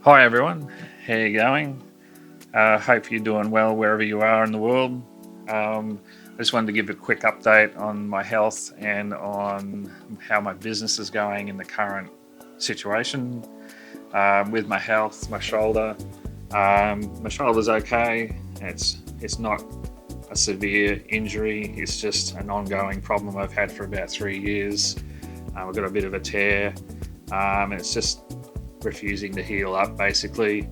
Hi everyone, how you going? Hope you're doing well wherever you are in the world. I just wanted to give a quick update on my health and on how my business is going in the current situation. With my health, my shoulder's okay. It's not a severe injury. It's just an ongoing problem I've had for about 3 years. I've got a bit of a tear. It's just refusing to heal up basically,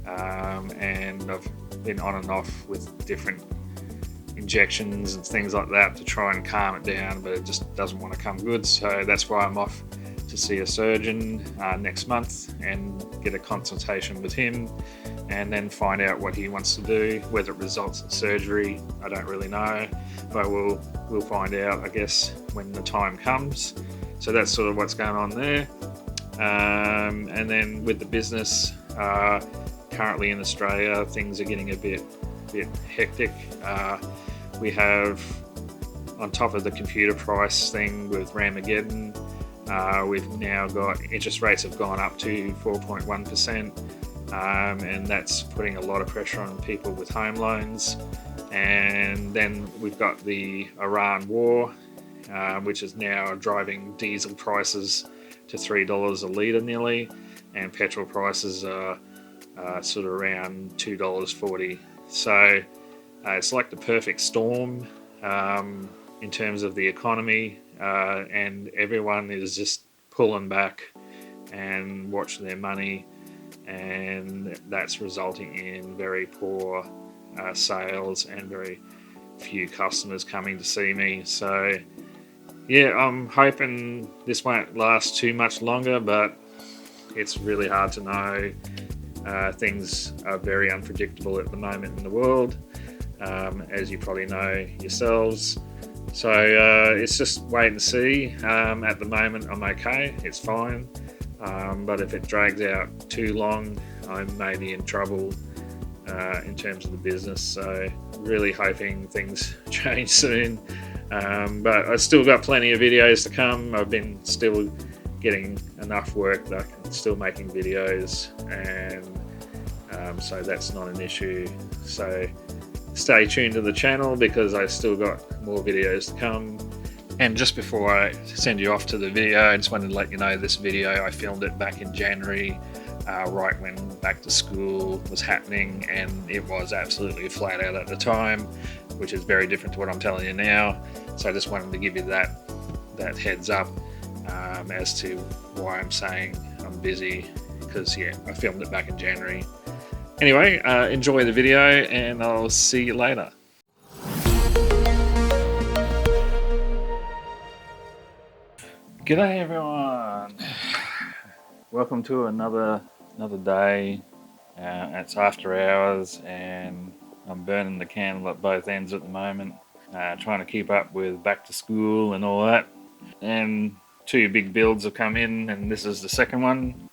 and I've been on and off with different injections and things like that to try and calm it down, but it just doesn't want to come good. So that's why I'm off to see a surgeon next month and get a consultation with him, and then find out what he wants to do. Whether it results in surgery, I don't really know, but we'll find out, I guess, when the time comes. So that's sort of what's going on there. And then with the business, currently in Australia, things are getting a bit hectic. We have, on top of the computer price thing with Ramageddon, we've now got interest rates have gone up to 4.1%, and that's putting a lot of pressure on people with home loans. And then we've got the Iran war, which is now driving diesel prices to $3 a litre nearly, and petrol prices are sort of around $2.40. So it's like the perfect storm in terms of the economy, and everyone is just pulling back and watching their money, and that's resulting in very poor sales and very few customers coming to see me. So yeah, I'm hoping this won't last too much longer, but it's really hard to know. Things are very unpredictable at the moment in the world, as you probably know yourselves. So it's just wait and see. At the moment, I'm okay, it's fine. But if it drags out too long, I may be in trouble in terms of the business. So really hoping things change soon. But I've still got plenty of videos to come. I've been still getting enough work that I'm still making videos, and so that's not an issue. So stay tuned to the channel because I've still got more videos to come. And just before I send you off to the video, I just wanted to let you know this video, I filmed it back in January, right when back to school was happening, and it was absolutely flat out at the time, which is very different to what I'm telling you now. So I just wanted to give you that heads up as to why I'm saying I'm busy, because yeah, I filmed it back in January. Anyway, enjoy the video and I'll see you later. G'day everyone. Welcome to another day. It's after hours and I'm burning the candle at both ends at the moment, trying to keep up with back to school and all that. And 2 big builds have come in, and this is the second one.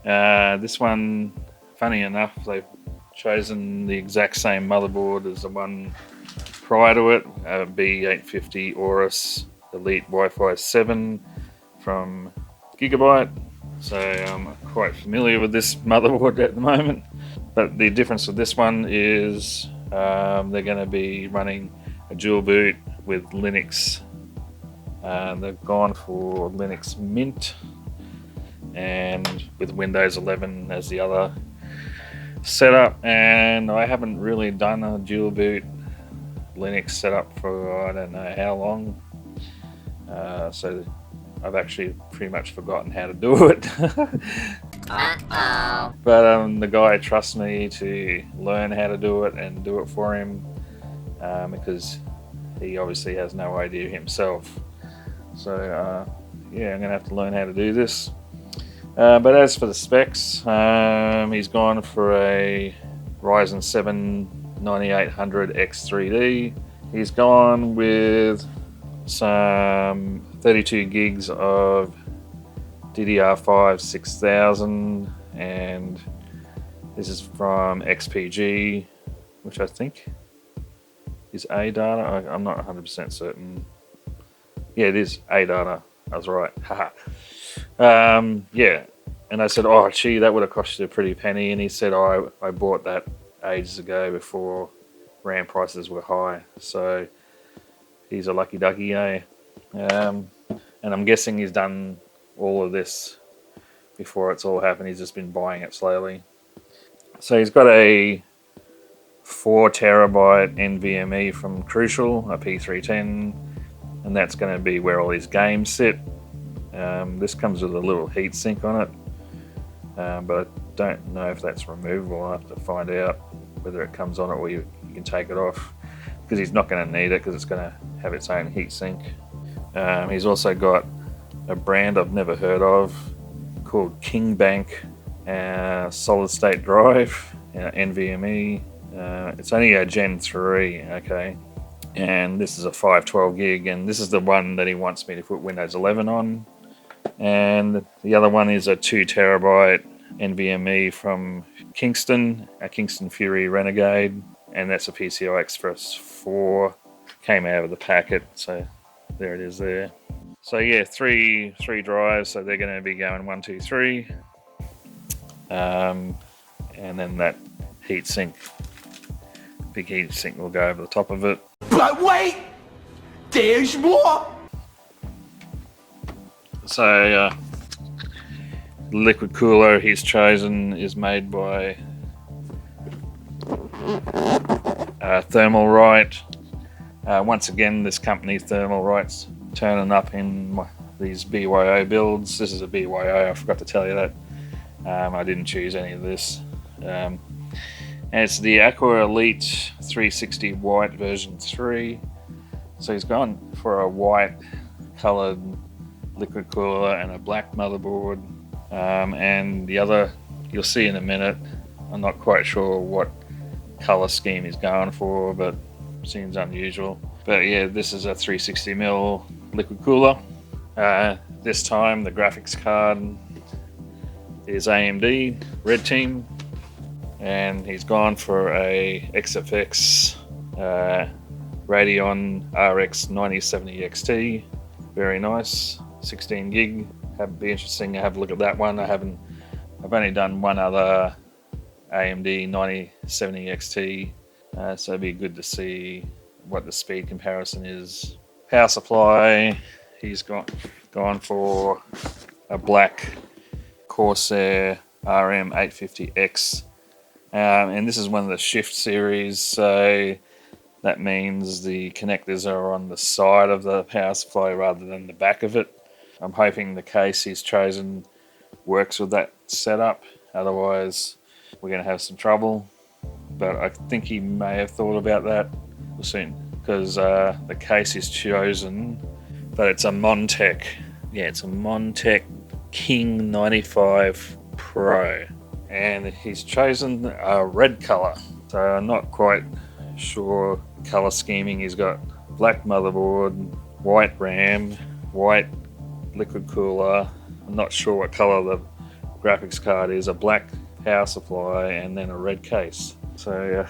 This one, funny enough, they've chosen the exact same motherboard as the one prior to it, B850 Aorus Elite Wi-Fi 7 from Gigabyte. So I'm quite familiar with this motherboard at the moment. But the difference with this one is they're going to be running a dual boot with Linux. They've gone for Linux Mint, and with Windows 11 as the other setup. And I haven't really done a dual boot Linux setup for I don't know how long. So I've actually pretty much forgotten how to do it. But the guy trusts me to learn how to do it and do it for him, because he obviously has no idea himself. So yeah, I'm gonna have to learn how to do this. But as for the specs, he's gone for a Ryzen 7 9800 X3D. He's gone with some 32 gigs of DDR5 6000, and this is from XPG, which I think is ADATA. I'm not 100% certain. Yeah, it is ADATA. I was right. Haha. Yeah, And I said, oh, gee, that would have cost you a pretty penny. And he said, oh, I bought that ages ago before RAM prices were high. So he's a lucky ducky, eh? And I'm guessing he's done all of this before it's all happened. He's just been buying it slowly. So he's got a 4 terabyte NVMe from Crucial, a P310, and that's going to be where all his games sit. This comes with a little heatsink on it, but I don't know if that's removable. I'll have to find out whether it comes on it or you can take it off, because he's not going to need it because it's going to have its own heatsink. He's also got a brand I've never heard of called King Bank solid state drive, NVMe. It's only a Gen 3, okay, and this is a 512 gig, and this is the one that he wants me to put Windows 11 on. And the other one is a 2 terabyte NVMe from Kingston, a Kingston Fury Renegade, and that's a PCI Express 4. Came out of the packet, so there it is there. So yeah, three drives, so they're going to be going 1, 2, 3, and then that heatsink, big heatsink will go over the top of it. But wait, there's more. So liquid cooler he's chosen is made by Thermalright. Once again, this company Thermalright's turning up in these BYO builds. This is a BYO, I forgot to tell you that. I didn't choose any of this. And it's the Aqua Elite 360 white version 3. So he's gone for a white coloured liquid cooler and a black motherboard. And the other, you'll see in a minute, I'm not quite sure what colour scheme he's going for, but seems unusual. But yeah, this is a 360mm liquid cooler. This time the graphics card is AMD Red Team, and he's gone for a XFX Radeon RX 9070 XT. Very nice, 16 gig. It'd be interesting to have a look at that one. I've only done one other AMD 9070 XT, so it'd be good to see what the speed comparison is. Power supply, he's gone for a black Corsair RM850X, and this is one of the Shift series, so that means the connectors are on the side of the power supply rather than the back of it. I'm hoping the case he's chosen works with that setup, otherwise we're going to have some trouble. But I think he may have thought about that soon, because the case he's chosen, but it's a Montech. Yeah, it's a Montech King 95 Pro, and he's chosen a red color. So I'm not quite sure color scheming. He's got black motherboard, white RAM, white liquid cooler. I'm not sure what color the graphics card is, a black power supply, and then a red case. So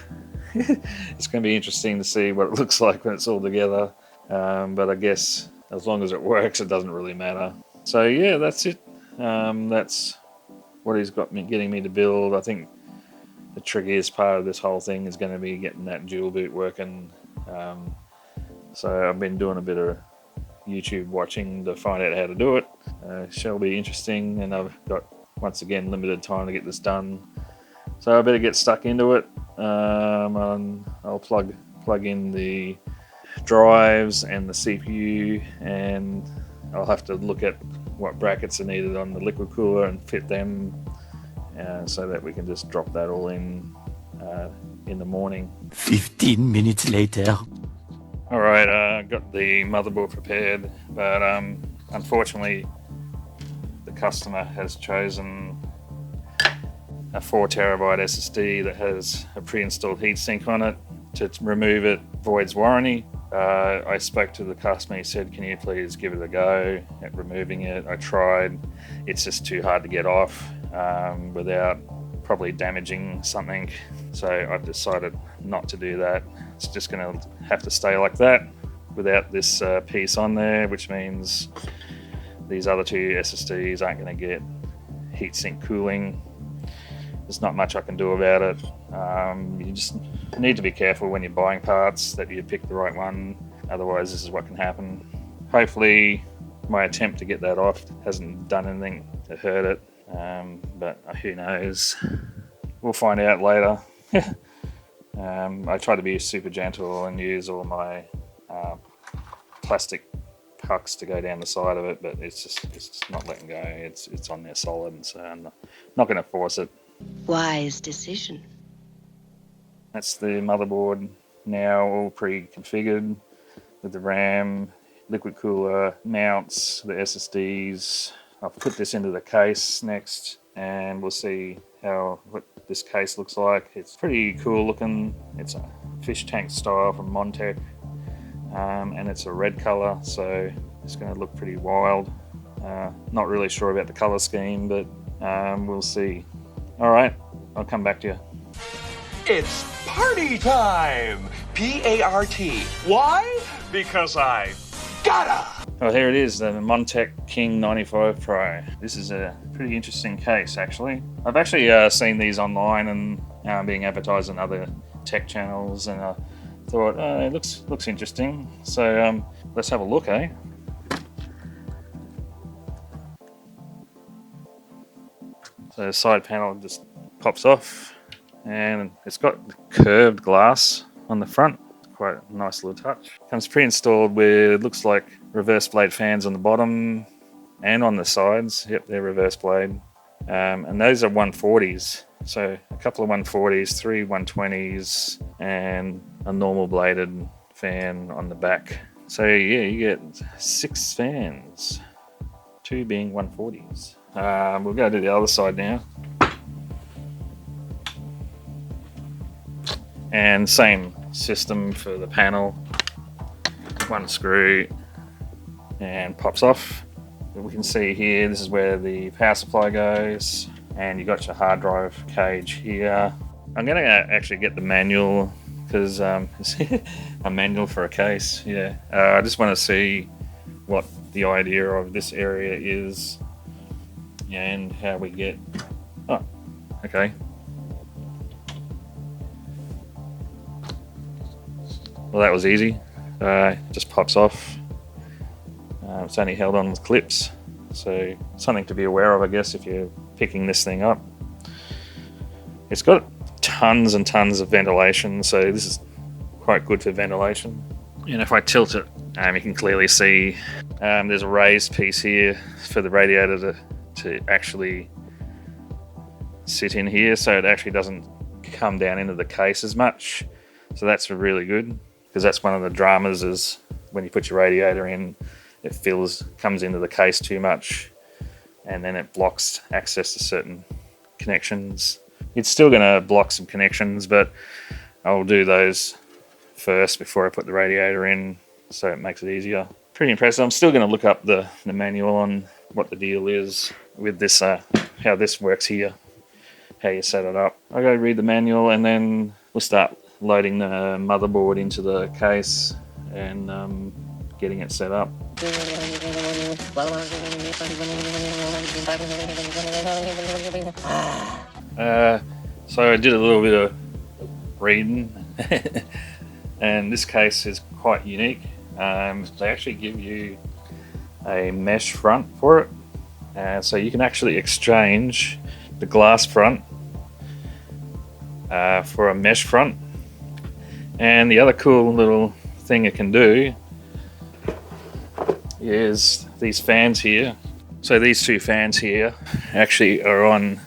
it's going to be interesting to see what it looks like when it's all together. But I guess as long as it works, it doesn't really matter. So yeah, that's it. That's what he's got getting me to build. I think the trickiest part of this whole thing is going to be getting that dual boot working. So I've been doing a bit of YouTube watching to find out how to do it. Shall be interesting, and I've got, once again, limited time to get this done. So I better get stuck into it. And I'll plug in the drives and the CPU, and I'll have to look at what brackets are needed on the liquid cooler and fit them, so that we can just drop that all in the morning. 15 minutes later. All right, got the motherboard prepared, but unfortunately the customer has chosen a 4 terabyte SSD that has a pre-installed heatsink on it. To remove it voids warranty. I spoke to the customer. He said, can you please give it a go at removing it? I tried. It's just too hard to get off without probably damaging something. So I've decided not to do that. It's just going to have to stay like that without this piece on there, which means these other two SSDs aren't going to get heatsink cooling. There's not much I can do about it. You just need to be careful when you're buying parts that you pick the right one. Otherwise, this is what can happen. Hopefully, my attempt to get that off hasn't done anything to hurt it, but who knows? We'll find out later. I try to be super gentle and use all my plastic pucks to go down the side of it, but it's just not letting go. It's on there solid, so I'm not going to force it. Wise decision. That's the motherboard now, all pre-configured with the RAM, liquid cooler, mounts, the SSDs. I'll put this into the case next, and we'll see what this case looks like. It's pretty cool looking. It's a fish tank style from Montech, and it's a red color, so it's going to look pretty wild. Not really sure about the color scheme, but we'll see. All right, I'll come back to you. It's party time! P-A-R-T. Why? Because I gotta! Oh, here it is, the Montech King 95 Pro. This is a pretty interesting case, actually. I've actually seen these online and being advertised on other tech channels, and I thought, it looks interesting. So let's have a look, eh? So the side panel just pops off, and it's got curved glass on the front. Quite a nice little touch. Comes pre-installed with, looks like reverse blade fans on the bottom and on the sides. Yep, they're reverse blade. And those are 140s. So a couple of 140s, 3 120s, and a normal bladed fan on the back. So yeah, you get 6 fans, 2 being 140s. We'll go to the other side now. And same system for the panel. 1 screw and pops off. We can see here, this is where the power supply goes, and you got your hard drive cage here. I'm going to actually get the manual, because it's a manual for a case. Yeah, I just want to see what the idea of this area is and how we get. Oh, okay. Well, that was easy. Just pops off. It's only held on with clips, so something to be aware of, I guess, if you're picking this thing up. It's got tons and tons of ventilation, so this is quite good for ventilation. And if I tilt it, you can clearly see there's a raised piece here for the radiator to actually sit in here, so it actually doesn't come down into the case as much. So that's really good, because that's one of the dramas, is when you put your radiator in, it comes into the case too much, and then it blocks access to certain connections. It's still going to block some connections, but I'll do those first before I put the radiator in, so it makes it easier. Pretty impressive. I'm still going to look up the manual on what the deal is with this, how this works here, how you set it up. I'll go read the manual, and then we'll start loading the motherboard into the case and getting it set up. So I did a little bit of reading and this case is quite unique. They actually give you a mesh front for it, so you can actually exchange the glass front for a mesh front. And the other cool little thing it can do is these fans here. So these 2 fans here actually are on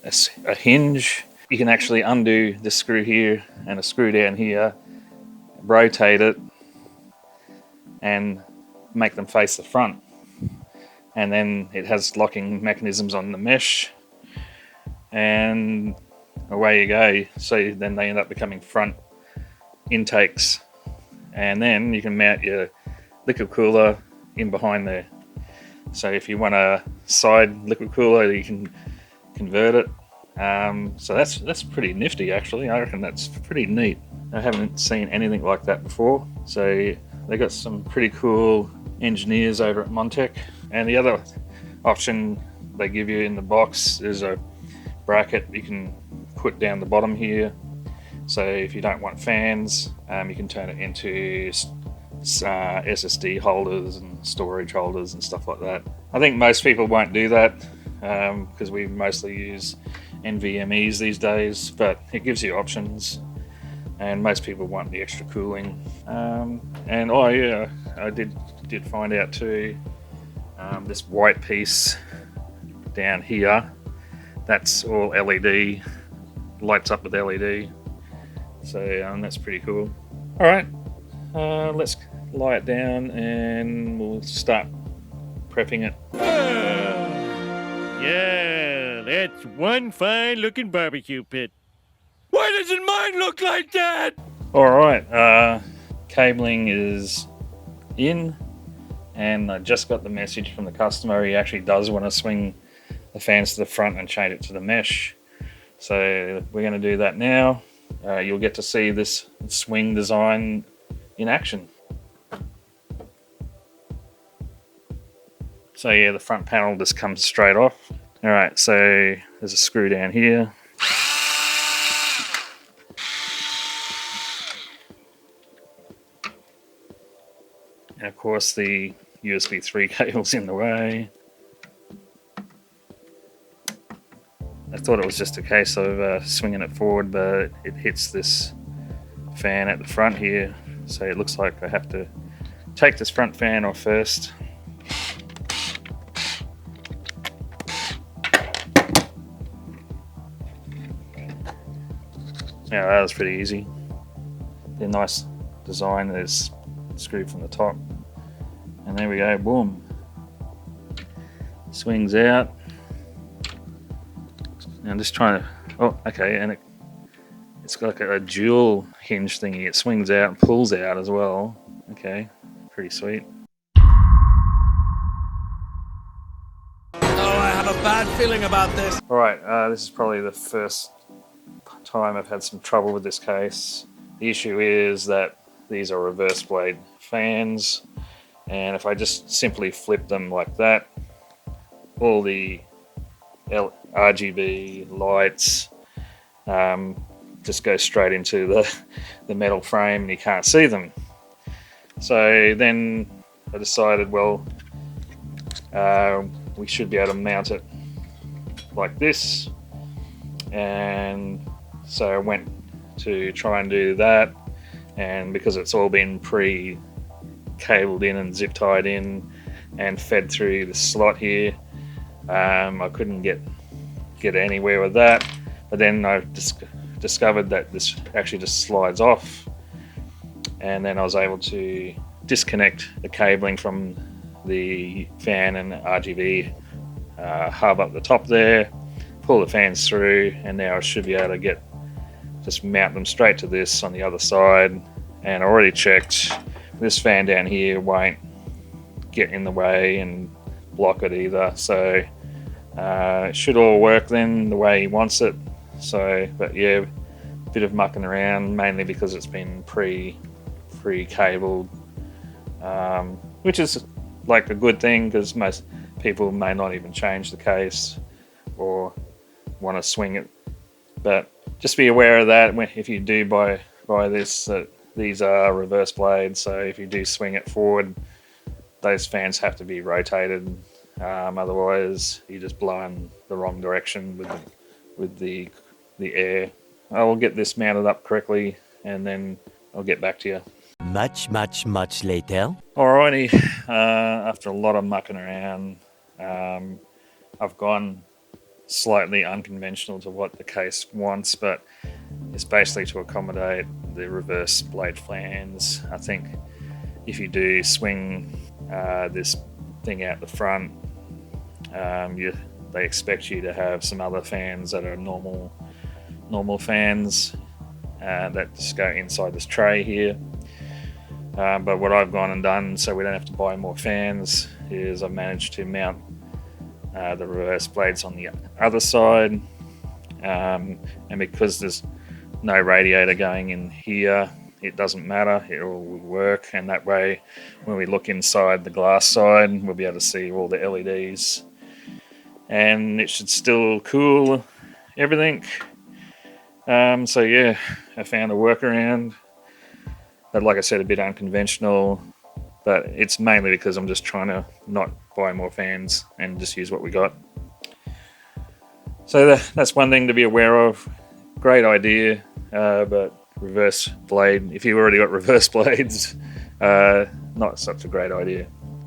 a hinge. You can actually undo this screw here and a screw down here, rotate it, and make them face the front. And then it has locking mechanisms on the mesh, and away you go. So then they end up becoming front intakes, and then you can mount your liquid cooler in behind there. So if you want a side liquid cooler, you can convert it. So that's pretty nifty, actually. I reckon that's pretty neat. I haven't seen anything like that before. So they got some pretty cool engineers over at Montech. And the other option they give you in the box. There's a bracket you can put down the bottom here. So if you don't want fans, you can turn it into SSD holders and storage holders and stuff like that. I think most people won't do that because we mostly use NVMe's these days, but it gives you options, and most people want the extra cooling. And oh yeah, I did find out too, this white piece down here, that's all LED, lights up with LED. So that's pretty cool. All right, let's lie it down and we'll start prepping it. Yeah, that's one fine looking barbecue pit. Why doesn't mine look like that? All right, cabling is in, and I just got the message from the customer. He actually does want to swing the fans to the front and change it to the mesh. So we're going to do that now. You'll get to see this swing design in action. So yeah, the front panel just comes straight off. All right, so there's a screw down here. And of course the USB 3 cable's in the way. I thought it was just a case of swinging it forward, but it hits this fan at the front here. So it looks like I have to take this front fan off first. Yeah, that was pretty easy. They're nice design. There's screw from the top. And there we go, boom. Swings out. Now I'm just trying to, oh, okay, and it's got like a dual hinge thingy. It swings out and pulls out as well. Okay, pretty sweet. Oh, I have a bad feeling about this. All right, this is probably the first time I've had some trouble with this case. The issue is that these are reverse blade fans, and if I just simply flip them like that, all the RGB lights just go straight into the metal frame and you can't see them. So then I decided, well, we should be able to mount it like this, and so I went to try and do that, and because it's all been pre-cabled in and zip tied in and fed through the slot here, I couldn't get anywhere with that. But then I discovered that this actually just slides off, and then I was able to disconnect the cabling from the fan and RGB hub up the top there, pull the fans through, and now I should be able to just mount them straight to this on the other side. And I already checked, this fan down here won't get in the way and block it either, so it should all work then the way he wants it. So, but yeah, a bit of mucking around, mainly because it's been pre-cabled, which is like a good thing because most people may not even change the case or want to swing it. But just be aware of that if you do buy this, that these are reverse blades, so if you do swing it forward, those fans have to be rotated. Otherwise you just blow in the wrong direction with the air. I will get this mounted up correctly and then I'll get back to you. Much later. Alrighty, after a lot of mucking around, I've gone slightly unconventional to what the case wants, but it's basically to accommodate the reverse blade fans. I think if you do swing this thing out the front, they expect you to have some other fans that are normal fans that just go inside this tray here. But what I've gone and done, so we don't have to buy more fans, is I managed to mount the reverse blades on the other side, and because there's no radiator going in here, it doesn't matter, it will work. And that way when we look inside the glass side, we'll be able to see all the LEDs and it should still cool everything. So yeah, I found a workaround, but like I said, a bit unconventional, but it's mainly because I'm just trying to not buy more fans and just use what we got. So that's one thing to be aware of. Great idea, but reverse blade, if you've already got reverse blades, not such a great idea.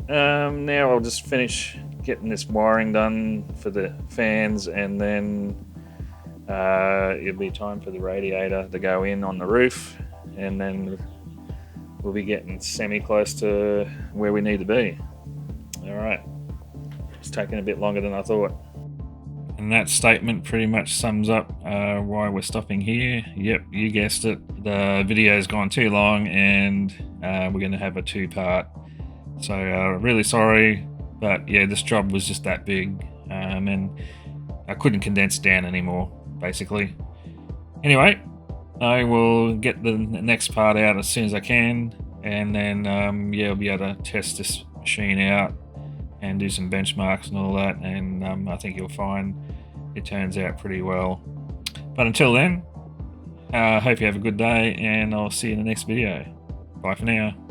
Now I'll just finish getting this wiring done for the fans, and then it'll be time for the radiator to go in on the roof, and then we'll be getting semi-close to where we need to be. Alright, it's taking a bit longer than I thought. And that statement pretty much sums up why we're stopping here. Yep, you guessed it. The video's gone too long, and we're going to have a two-part. So really sorry, but yeah, this job was just that big, and I couldn't condense down anymore, basically. Anyway, I will get the next part out as soon as I can, and then yeah, I'll be able to test this machine out and do some benchmarks and all that, and I think you'll find it turns out pretty well. But until then, I hope you have a good day, and I'll see you in the next video. Bye for now.